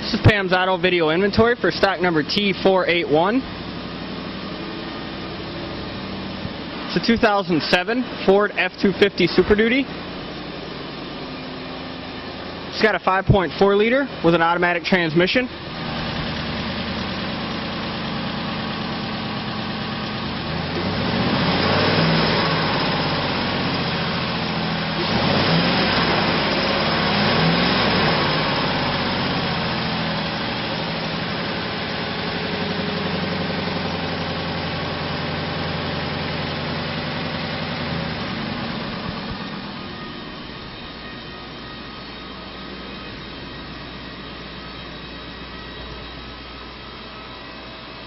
This is Pam's Auto Video Inventory for stock number T0481. It's a 2007 Ford F250 Super Duty. It's got a 5.4 liter with an automatic transmission.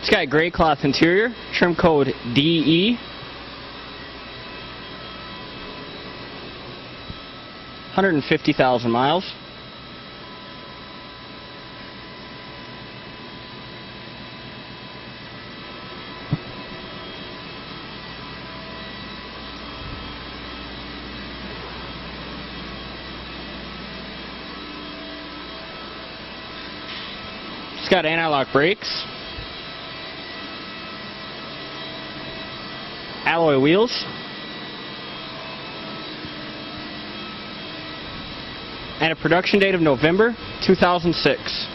It's got a gray cloth interior, trim code DE. 150,000 miles. It's got anti-lock brakes. Alloy wheels, and a production date of November 2006.